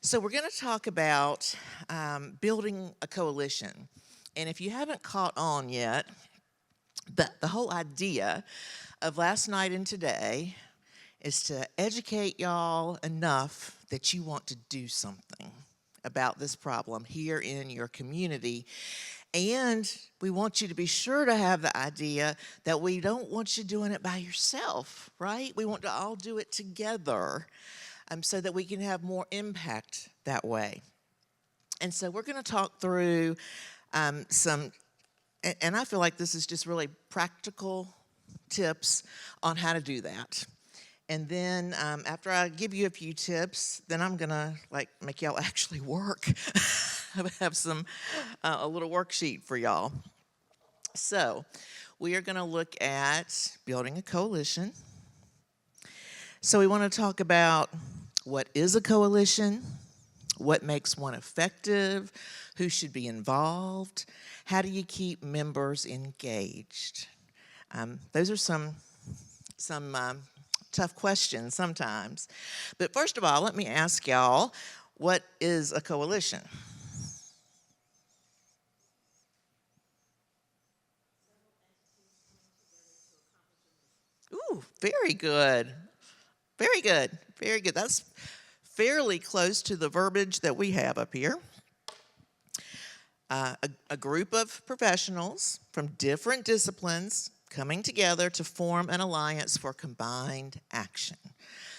So we're going to talk about building a coalition. And if you haven't caught on yet, the whole idea of last night and today is to educate y'all enough that you want to do something about this problem here in your community. And we want you to be sure to have the idea that we don't want you doing it by yourself, right? We want to all do it together so that we can have more impact that way. And so we're going to talk through some, and I feel like this is just really practical tips on how to do that. And then after I give you a few tips, then I'm gonna make y'all actually work. I have a little worksheet for y'all. So we are gonna look at building a coalition. So we wanna talk about what is a coalition, what makes one effective, who should be involved, how do you keep members engaged? Those are some tough questions sometimes. But first of all, let me ask y'all, what is a coalition? Ooh, very good. Very good. Very good. That's fairly close to the verbiage that we have up here. A group of professionals from different disciplines coming together to form an alliance for combined action.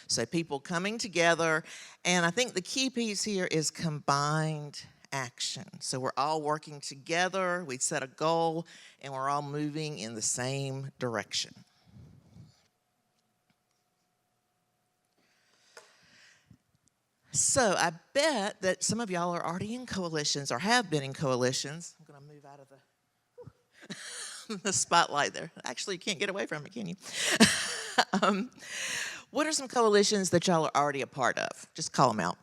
So people coming together, and I think the key piece here is combined action. So we're all working together, we set a goal, and we're all moving in the same direction. So I bet that some of y'all are already in coalitions or have been in coalitions. I'm going to move out of the spotlight there. Actually, you can't get away from it, can you? What are some coalitions that y'all are already a part of? Just call them out.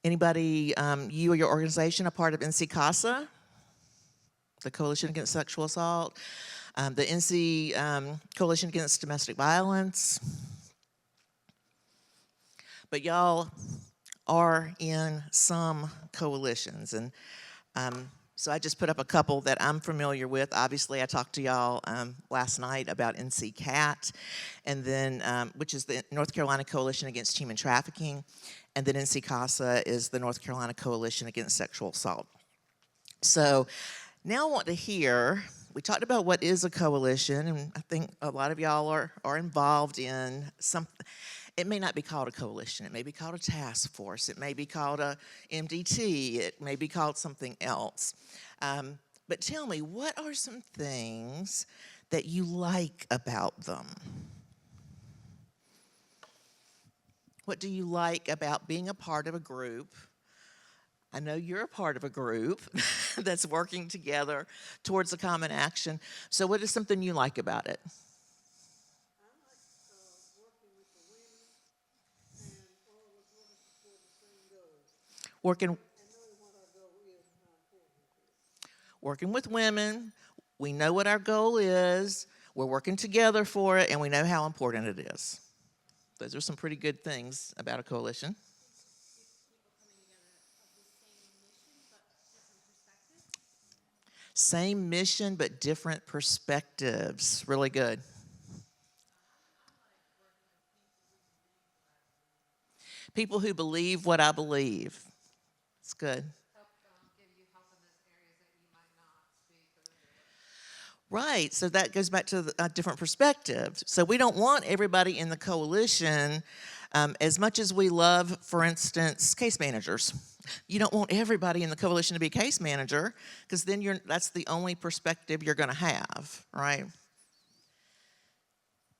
Anybody, you or your organization, a part of NC CASA, the Coalition Against Sexual Assault, the NC Coalition Against Domestic Violence? But y'all are in some coalitions, and so I just put up a couple that I'm familiar with. Obviously, I talked to y'all last night about NC CAT, and then which is the North Carolina Coalition Against Human Trafficking, and then NC CASA is the North Carolina Coalition Against Sexual Assault. So now I want to hear, we talked about what is a coalition, and I think a lot of y'all are involved in something. It may not be called a coalition. It may be called a task force. It may be called a MDT. It may be called something else. But tell me, what are some things that you like about them? What do you like about being a part of a group? I know you're a part of a group that's working together towards a common action. So what is something you like about it? Working with women, we know what our goal is, we're working together for it, and we know how important it is. Those are some pretty good things about a coalition. Same mission, but different perspectives. Really good. People who believe what I believe. It's good. Right, so that goes back to a different perspective. So we don't want everybody in the coalition, as much as we love, for instance, case managers. You don't want everybody in the coalition to be a case manager, because then that's the only perspective you're going to have, right?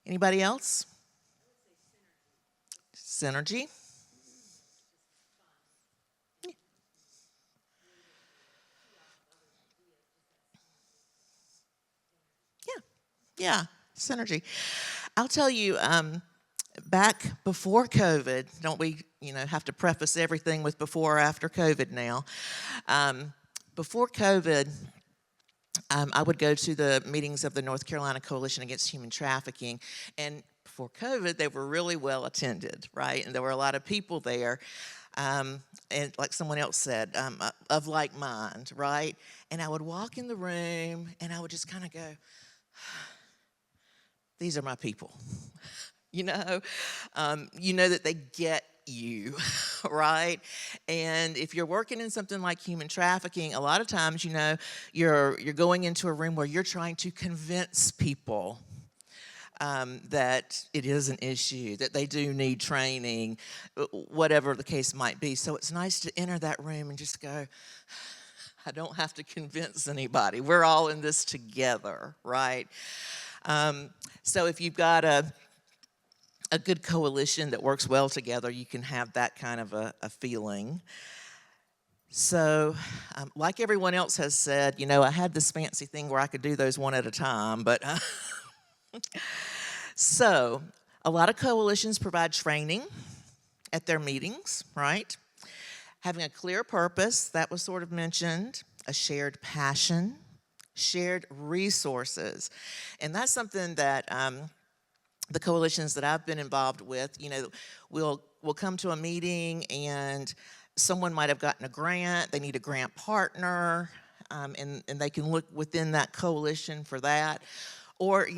Anybody else? Synergy. Yeah, synergy. I'll tell you, back before COVID, don't we, have to preface everything with before or after COVID now. Before COVID, I would go to the meetings of the North Carolina Coalition Against Human Trafficking, and before COVID, they were really well attended, right? And there were a lot of people there, and like someone else said, of like mind, right? And I would walk in the room, and I would just kind of go, these are my people. You know that they get you, right? And if you're working in something like human trafficking, a lot of times, you're going into a room where you're trying to convince people that it is an issue, that they do need training, whatever the case might be. So it's nice to enter that room and just go, I don't have to convince anybody. We're all in this together, right? So if you've got a good coalition that works well together, you can have that kind of a feeling. So, like everyone else has said, I had this fancy thing where I could do those one at a time, but so a lot of coalitions provide training at their meetings, right? Having a clear purpose, that was sort of mentioned, a shared passion, shared resources, and that's something that the coalitions that I've been involved with, we'll come to a meeting and someone might have gotten a grant, they need a grant partner, and they can look within that coalition for that. Or,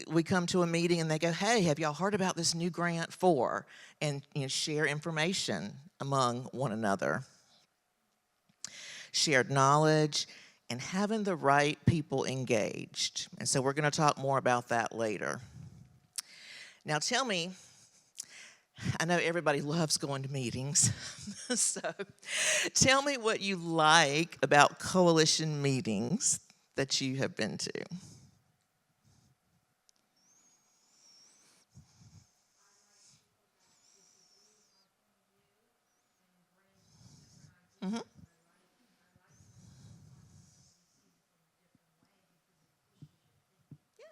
we come to a meeting and they go, hey, have y'all heard about this new grant for? And, share information among one another. Shared knowledge and having the right people engaged. And so we're going to talk more about that later. Now tell me, I know everybody loves going to meetings, so tell me what you like about coalition meetings that you have been to. Mm-hmm. Yeah.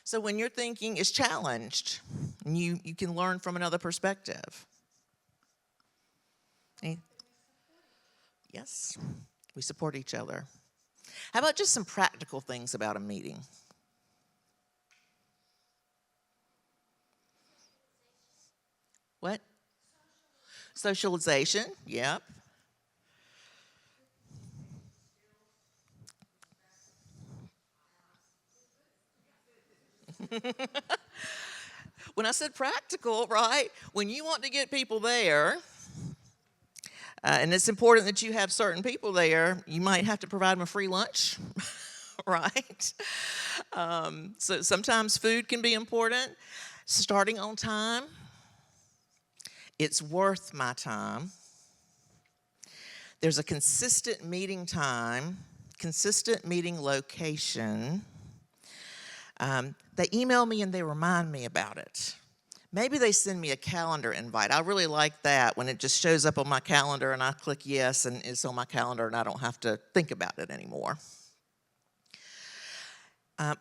So when your thinking is challenged, and you can learn from another perspective. Any- Yes, we support each other. How about just some practical things about a meeting? What? Socialization, yep. When I said practical, right? When you want to get people there, and it's important that you have certain people there, you might have to provide them a free lunch, right? So sometimes food can be important. Starting on time, it's worth my time. There's a consistent meeting time, consistent meeting location. They email me and they remind me about it. Maybe they send me a calendar invite. I really like that when it just shows up on my calendar and I click yes and it's on my calendar and I don't have to think about it anymore.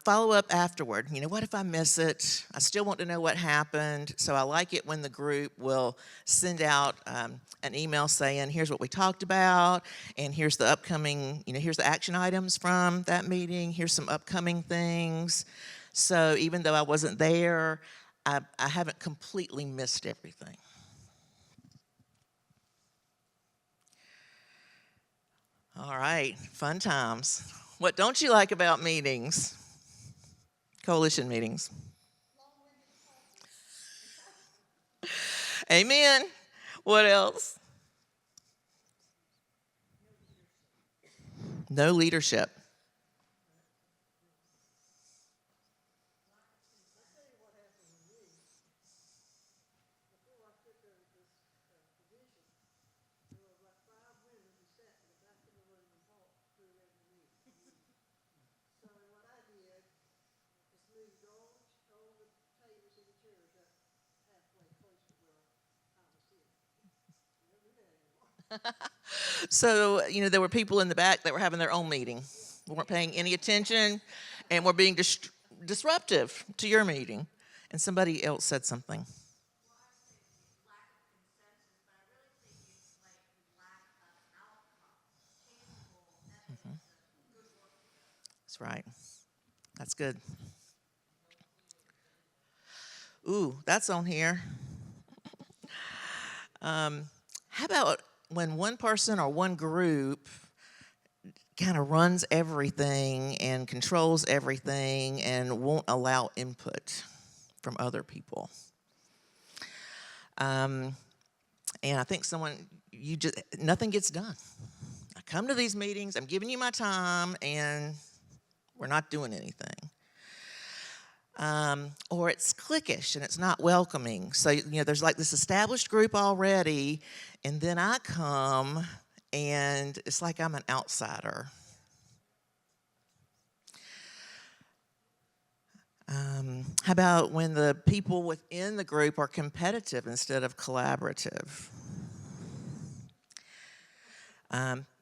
Follow up afterward. What if I miss it? I still want to know what happened. So I like it when the group will send out an email saying, here's what we talked about, and here's the upcoming, here's the action items from that meeting, here's some upcoming things. So even though I wasn't there, I haven't completely missed everything. All right, fun times. What don't you like about meetings? Coalition meetings. Amen. What else? No leadership. So, there were people in the back that were having their own meeting, weren't paying any attention, and were being disruptive to your meeting. And somebody else said something. That's right. That's good. Ooh, that's on here. How about when one person or one group kind of runs everything and controls everything and won't allow input from other people? And I think nothing gets done. I come to these meetings, I'm giving you my time, and we're not doing anything. Or it's cliquish and it's not welcoming. So, there's like this established group already, and then I come and it's like I'm an outsider. How about when the people within the group are competitive instead of collaborative?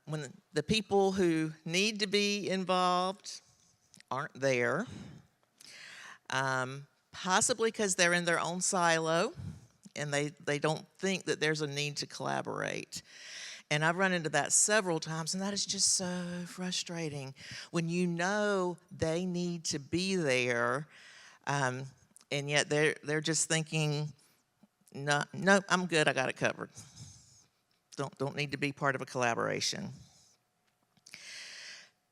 When the people who need to be involved aren't there, possibly because they're in their own silo and they don't think that there's a need to collaborate. And I've run into that several times, and that is just so frustrating when you know they need to be there, and yet they're just thinking, no, I'm good, I got it covered. Don't need to be part of a collaboration.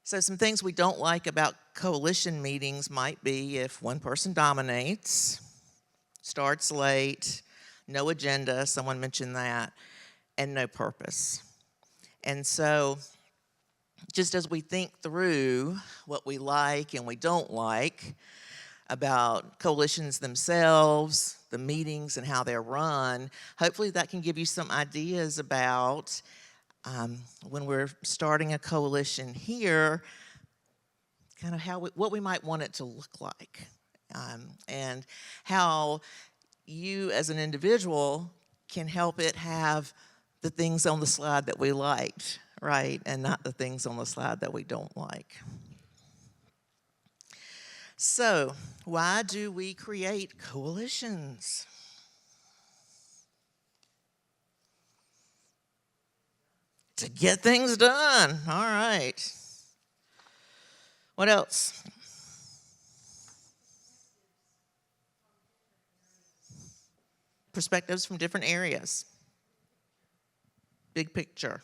So some things we don't like about coalition meetings might be if one person dominates, starts late, no agenda, someone mentioned that, and no purpose. And so just as we think through what we like and we don't like about coalitions themselves, the meetings and how they're run, hopefully that can give you some ideas about when we're starting a coalition here, kind of what we might want it to look like, and how you as an individual can help it have the things on the slide that we liked, right, and not the things on the slide that we don't like. So, why do we create coalitions? To get things done. All right. What else? Perspectives from different areas. Big picture.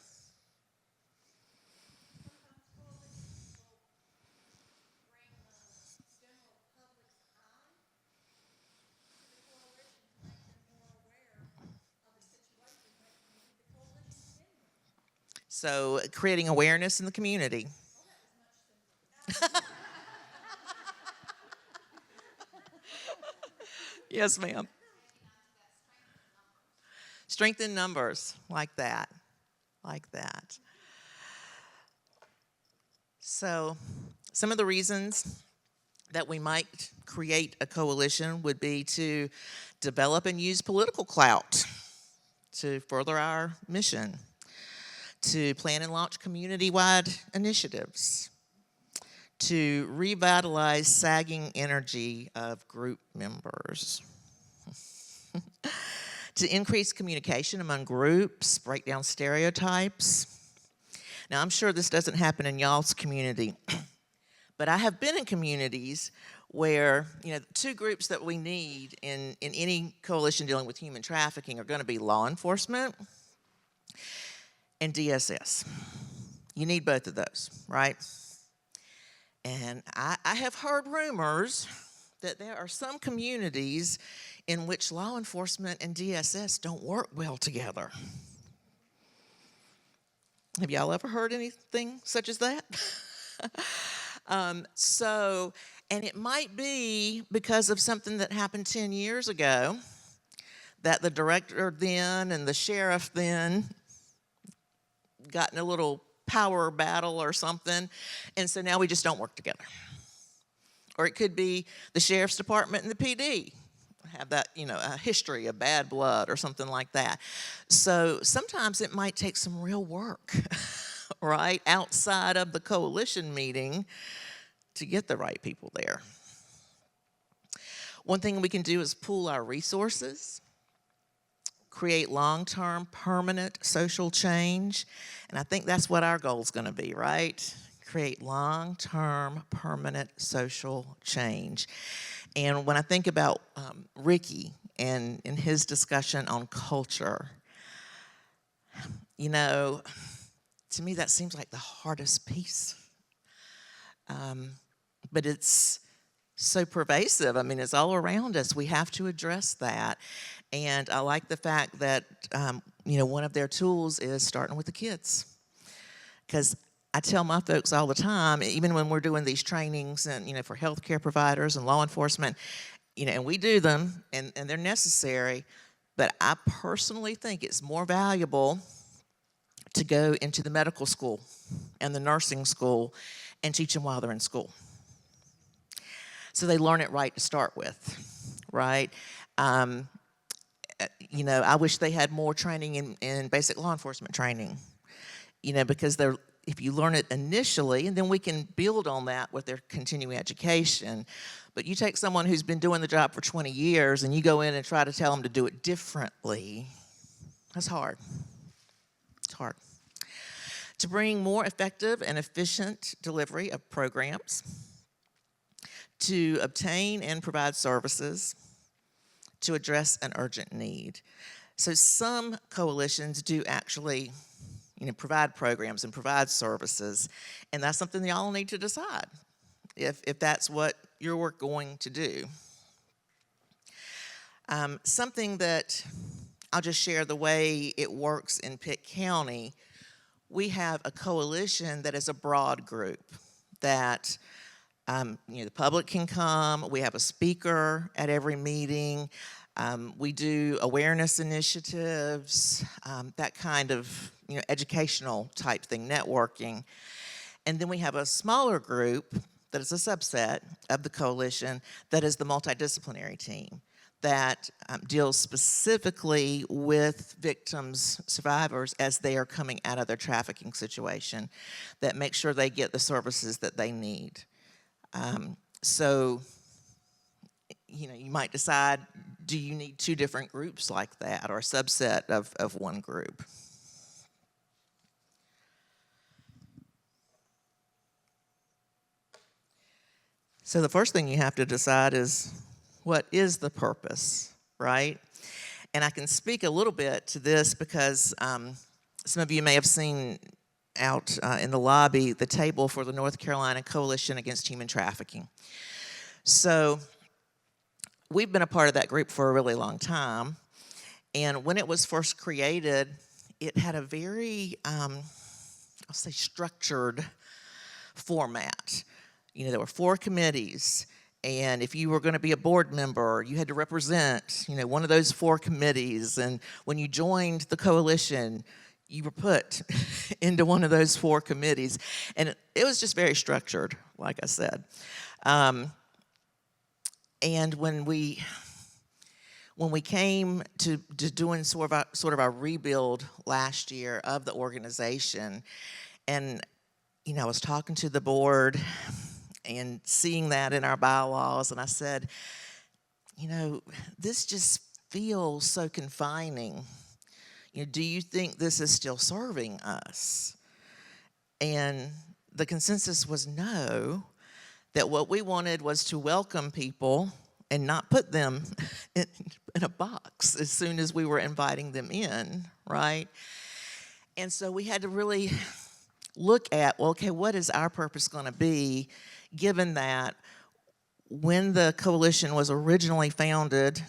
So creating awareness in the community. Yes, ma'am. Strengthen numbers, like that. So some of the reasons that we might create a coalition would be to develop and use political clout to further our mission, to plan and launch community-wide initiatives, to revitalize sagging energy of group members, to increase communication among groups, break down stereotypes. Now, I'm sure this doesn't happen in y'all's community, but I have been in communities where, two groups that we need in any coalition dealing with human trafficking are going to be law enforcement and DSS. You need both of those, right? And I have heard rumors that there are some communities in which law enforcement and DSS don't work well together. Have y'all ever heard anything such as that? And it might be because of something that happened 10 years ago, that the director then and the sheriff then got in a little power battle or something, and so now we just don't work together. Or it could be the sheriff's department and the PD have that, a history of bad blood or something like that. So sometimes it might take some real work, right, outside of the coalition meeting to get the right people there. One thing we can do is pool our resources, create long-term, permanent social change, and I think that's what our goal is going to be, right? create long-term, permanent social change. And when I think about Ricky and his discussion on culture, you know, to me that seems like the hardest piece. But it's so pervasive. I mean, it's all around us. We have to address that. And I like the fact that, one of their tools is starting with the kids. Because I tell my folks all the time, even when we're doing these trainings and, for healthcare providers and law enforcement, and we do them and they're necessary, but I personally think it's more valuable to go into the medical school and the nursing school and teach them while they're in school. So they learn it right to start with, right? I wish they had more training in basic law enforcement training, because if you learn it initially, and then we can build on that with their continuing education. But you take someone who's been doing the job for 20 years and you go in and try to tell them to do it differently, that's hard. It's hard. To bring more effective and efficient delivery of programs, to obtain and provide services, to address an urgent need. So some coalitions do actually provide programs and provide services, and that's something y'all need to decide if that's what you're going to do. Something that I'll just share the way it works in Pitt County. We have a coalition that is a broad group that the public can come. We have a speaker at every meeting. We do awareness initiatives, that kind of educational type thing, networking. And then we have a smaller group that is a subset of the coalition that is the multidisciplinary team that deals specifically with victims, survivors, as they are coming out of their trafficking situation, that makes sure they get the services that they need. So, you might decide, do you need two different groups like that or a subset of one group? So the first thing you have to decide is, what is the purpose, right? And I can speak a little bit to this because some of you may have seen out in the lobby the table for the North Carolina Coalition Against Human Trafficking. So we've been a part of that group for a really long time. And when it was first created, it had a very, I'll say, structured format. There were 4 committees, and if you were going to be a board member, you had to represent, one of those 4 committees. And when you joined the coalition, you were put into one of those 4 committees. And it was just very structured, like I said. And when we came to doing sort of our rebuild last year of the organization, and I was talking to the board and seeing that in our bylaws, and I said, this just feels so confining. Do you think this is still serving us? And the consensus was no, that what we wanted was to welcome people and not put them in a box as soon as we were inviting them in, right? And so we had to really look at, well, okay, what is our purpose going to be, given that when the coalition was originally founded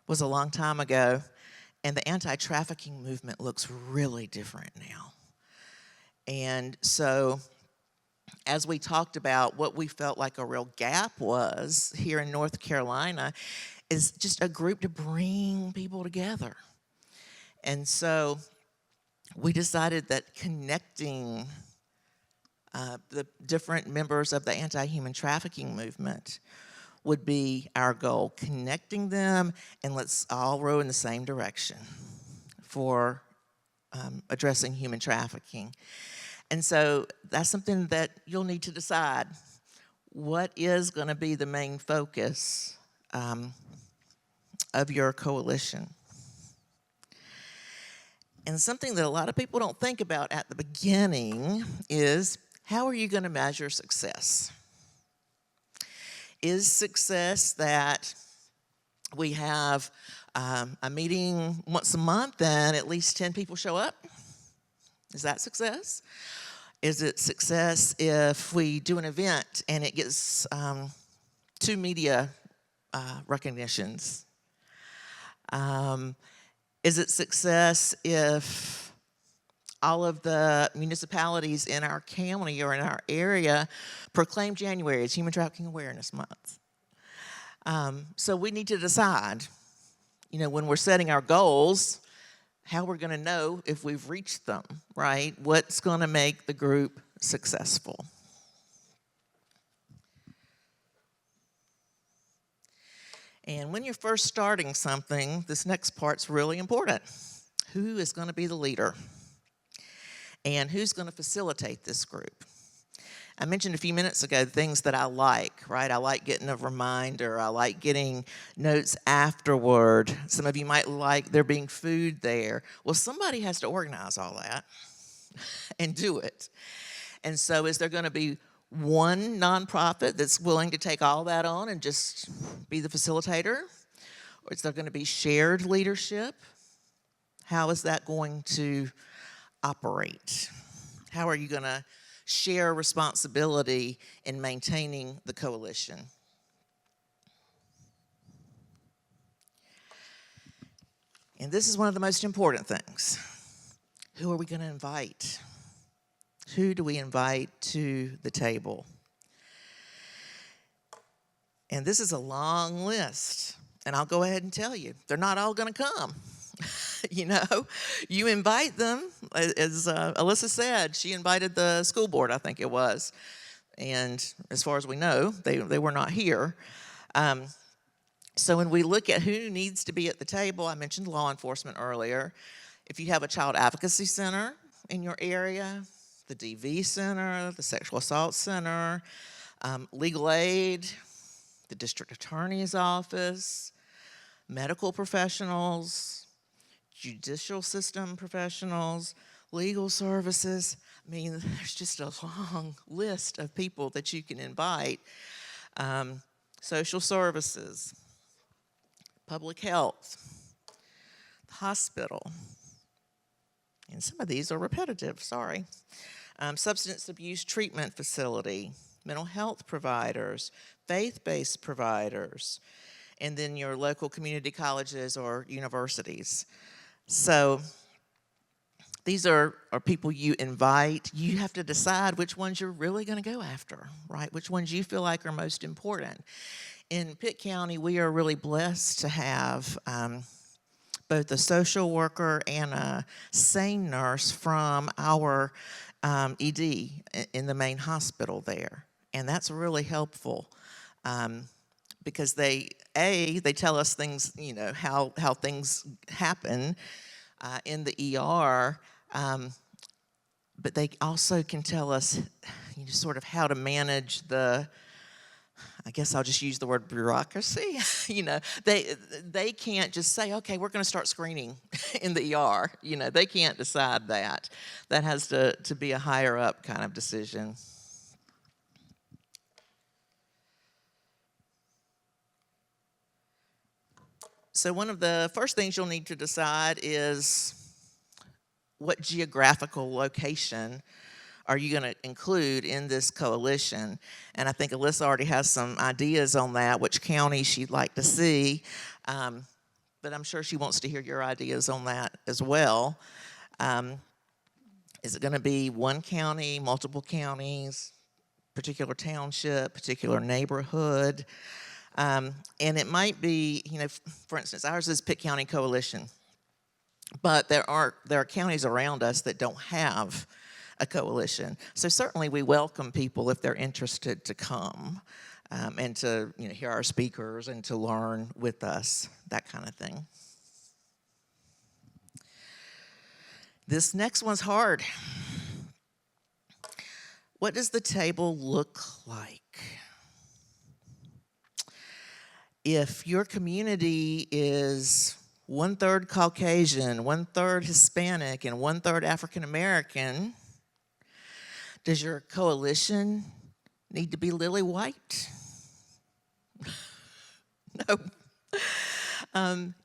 was a long time ago, and the anti-trafficking movement looks really different now. And so as we talked about, what we felt like a real gap was here in North Carolina is just a group to bring people together. And so we decided that connecting the different members of the anti-human trafficking movement would be our goal, connecting them, and let's all row in the same direction for addressing human trafficking. And so that's something that you'll need to decide. What is going to be the main focus of your coalition? And something that a lot of people don't think about at the beginning is How are you going to measure success? Is success that we have a meeting once a month and at least 10 people show up? Is that success? Is it success if we do an event and it gets 2 media recognitions? Is it success if all of the municipalities in our county or in our area proclaim January as Human Trafficking Awareness Month? So we need to decide, when we're setting our goals, how we're going to know if we've reached them, right? What's going to make the group successful? And when you're first starting something, this next part's really important. Who is going to be the leader? And who's going to facilitate this group? I mentioned a few minutes ago the things that I like, right? I like getting a reminder. I like getting notes afterward. Some of you might like there being food there. Well, somebody has to organize all that and do it. And so is there going to be one nonprofit that's willing to take all that on and just be the facilitator? Or is there going to be shared leadership? How is that going to operate? How are you going to share responsibility in maintaining the coalition? And this is one of the most important things. Who are we going to invite? Who do we invite to the table? And this is a long list. And I'll go ahead and tell you, they're not all going to come. You invite them, as Alyssa said, she invited the school board, I think it was. And as far as we know, they were not here. So when we look at who needs to be at the table, I mentioned law enforcement earlier. If you have a child advocacy center in your area, the DV center, the sexual assault center, legal aid, the district attorney's office, medical professionals, judicial system professionals, legal services. I mean, there's just a long list of people that you can invite. Social services, public health, hospital, and some of these are repetitive, sorry. Substance abuse treatment facility, mental health providers, faith-based providers, and then your local community colleges or universities. So these are people you invite. You have to decide which ones you're really going to go after, right? Which ones you feel like are most important. In Pitt County, we are really blessed to have both a social worker and a SANE nurse from our ED in the main hospital there. And that's really helpful because they tell us things, how things happen in the ER, but they also can tell us, sort of how to manage I guess I'll just use the word bureaucracy. They can't just say, okay, we're going to start screening in the ER. They can't decide that. That has to be a higher up kind of decision. So one of the first things you'll need to decide is what geographical location are you going to include in this coalition? And I think Alyssa already has some ideas on that, which county she'd like to see. But I'm sure she wants to hear your ideas on that as well. Is it going to be one county, multiple counties, particular township, particular neighborhood? And it might be, for instance, ours is Pitt County Coalition. But there are counties around us that don't have a coalition. So certainly we welcome people if they're interested to come and to hear our speakers and to learn with us, that kind of thing. This next one's hard. What does the table look like? If your community is 1/3 Caucasian, 1/3 Hispanic, and 1/3 African American, Does your coalition need to be lily white? No.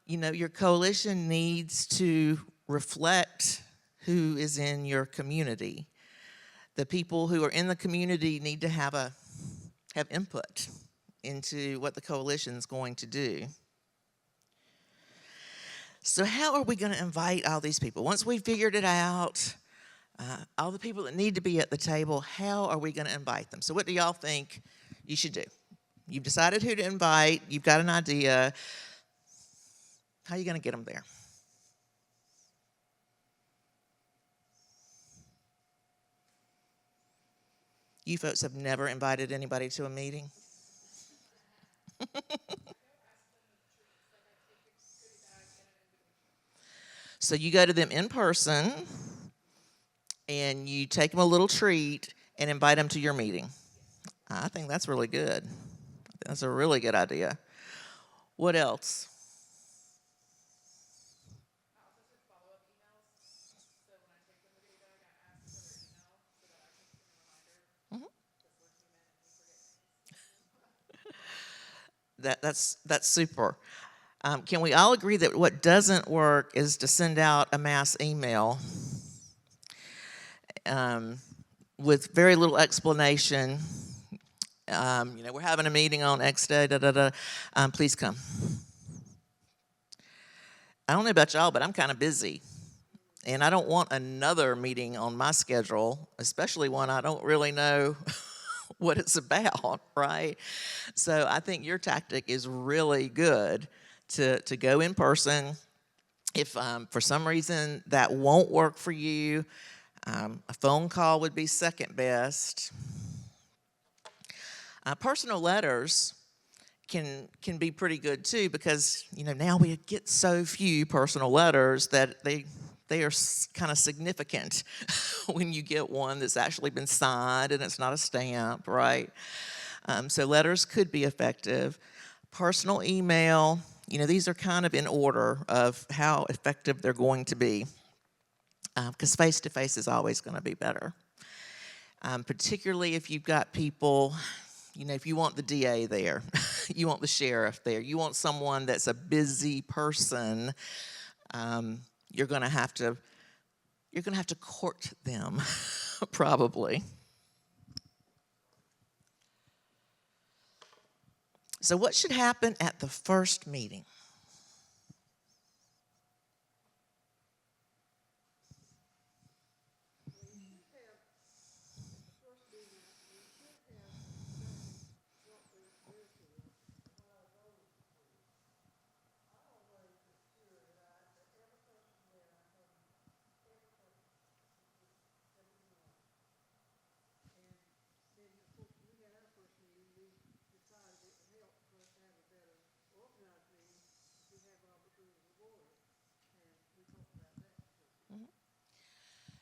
Your coalition needs to reflect who is in your community. The people who are in the community need to have input into what the coalition is going to do. So how are we going to invite all these people? Once we've figured it out, all the people that need to be at the table, how are we going to invite them? So what do y'all think you should do? You've decided who to invite. You've got an idea. How are you going to get them there? You folks have never invited anybody to a meeting? So you go to them in person, and you take them a little treat and invite them to your meeting. I think that's really good. That's a really good idea. What else? Mhm. That's super. Can we all agree that what doesn't work is to send out a mass email with very little explanation? We're having a meeting on X day, please come. I don't know about y'all, but I'm kind of busy. And I don't want another meeting on my schedule, especially one I don't really know what it's about, right? So I think your tactic is really good to go in person. If for some reason that won't work for you, a phone call would be second best. Personal letters can be pretty good too, because now we get so few personal letters that they are kind of significant when you get one that's actually been signed and it's not a stamp, right? So letters could be effective. Personal email, these are kind of in order of how effective they're going to be, because face-to-face is always going to be better. Particularly if you've got people, if you want the DA there, you want the sheriff there, you want someone that's a busy person, you're going to have to court them, probably. So what should happen at the first meeting?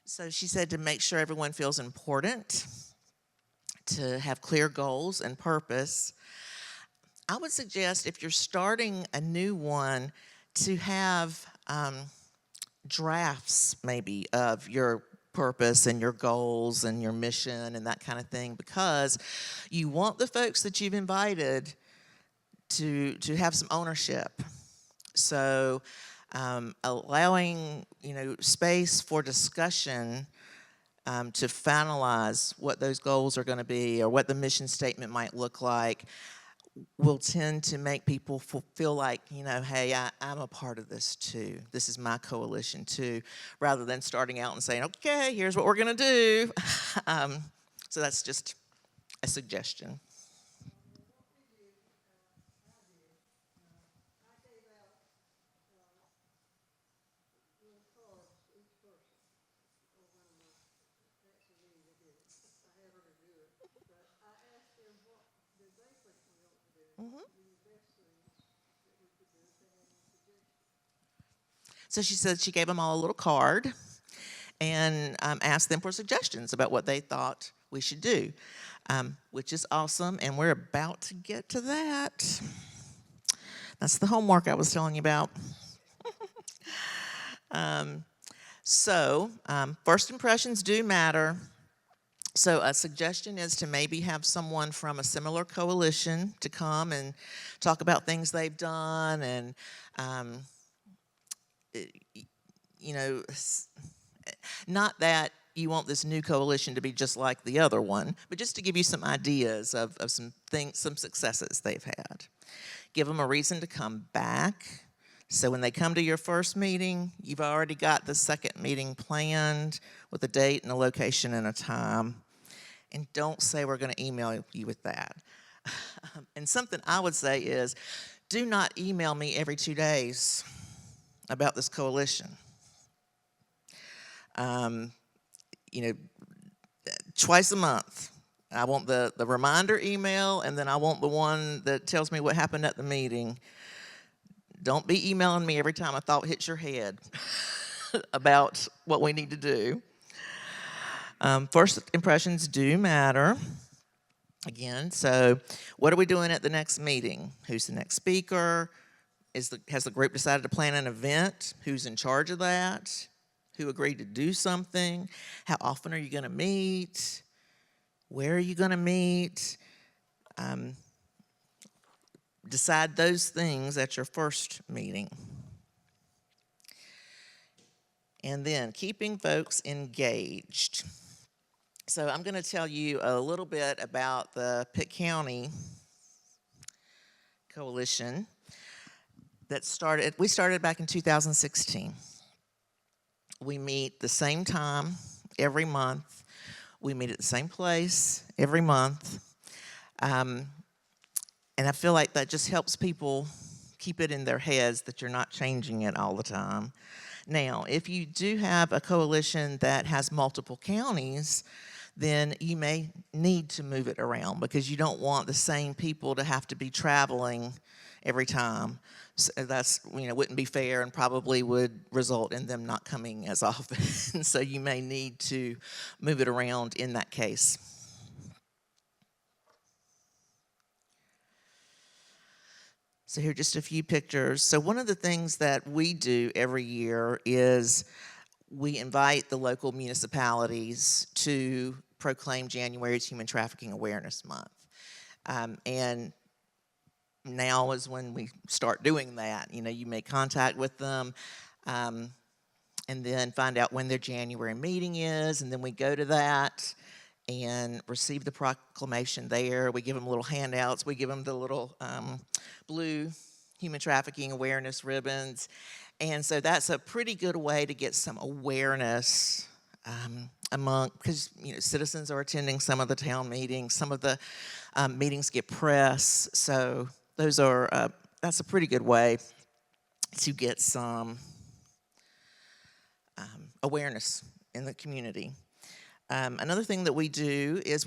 So she said to make sure everyone feels important, to have clear goals and purpose. I would suggest, if you're starting a new one, to have drafts maybe of your purpose and your goals and your mission and that kind of thing, because you want the folks that you've invited to have some ownership. So allowing space for discussion to finalize what those goals are going to be or what the mission statement might look like will tend to make people feel like, hey, I'm a part of this too. This is my coalition too, rather than starting out and saying, okay, here's what we're going to do. So that's just a suggestion. Mm-hmm. So she said she gave them all a little card and asked them for suggestions about what they thought we should do, which is awesome, and we're about to get to that. That's the homework I was telling you about. So first impressions do matter. So a suggestion is to maybe have someone from a similar coalition to come and talk about things they've done, and you know, not that you want this new coalition to be just like the other one, but just to give you some ideas of some things, some successes they've had. Give them a reason to come back. So when they come to your first meeting, you've already got the second meeting planned with a date and a location and a time. And don't say we're going to email you with that. And something I would say is, do not email me every 2 days about this coalition. You know, twice a month. I want the reminder email, and then I want the one that tells me what happened at the meeting. Don't be emailing me every time a thought hits your head about what we need to do. First impressions do matter. Again, so what are we doing at the next meeting? Who's the next speaker? Has the group decided to plan an event? Who's in charge of that? Who agreed to do something? How often are you going to meet? Where are you going to meet? Decide those things at your first meeting. And then keeping folks engaged. So I'm going to tell you a little bit about the Pitt County Coalition we started back in 2016. We meet the same time every month. We meet at the same place every month. And I feel like that just helps people keep it in their heads that you're not changing it all the time. Now, if you do have a coalition that has multiple counties, then you may need to move it around because you don't want the same people to have to be traveling every time. So that's, wouldn't be fair and probably would result in them not coming as often. So you may need to move it around in that case. So here are just a few pictures. So one of the things that we do every year is we invite the local municipalities to proclaim January as Human Trafficking Awareness Month. And now is when we start doing that. You make contact with them and then find out when their January meeting is, and then we go to that and receive the proclamation there. We give them little handouts. We give them the little blue human trafficking awareness ribbons. And so that's a pretty good way to get some awareness because citizens are attending some of the town meetings. Some of the meetings get press. So that's a pretty good way to get some awareness in the community. Another thing that we do is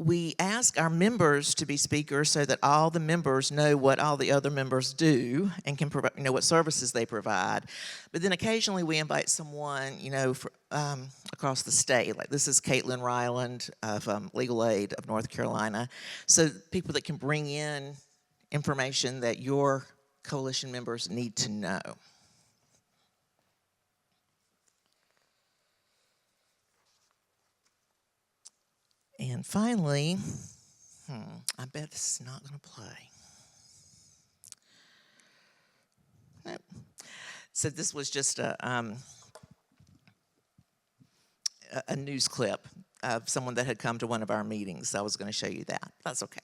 we ask our members to be speakers so that all the members know what all the other members do and can provide, what services they provide. But then occasionally we invite someone, across the state. Like this is Caitlin Ryland of Legal Aid of North Carolina. So people that can bring in information that your coalition members need to know. And finally, I bet this is not going to play. Nope. So this was just a news clip of someone that had come to one of our meetings. I was going to show you that. That's okay.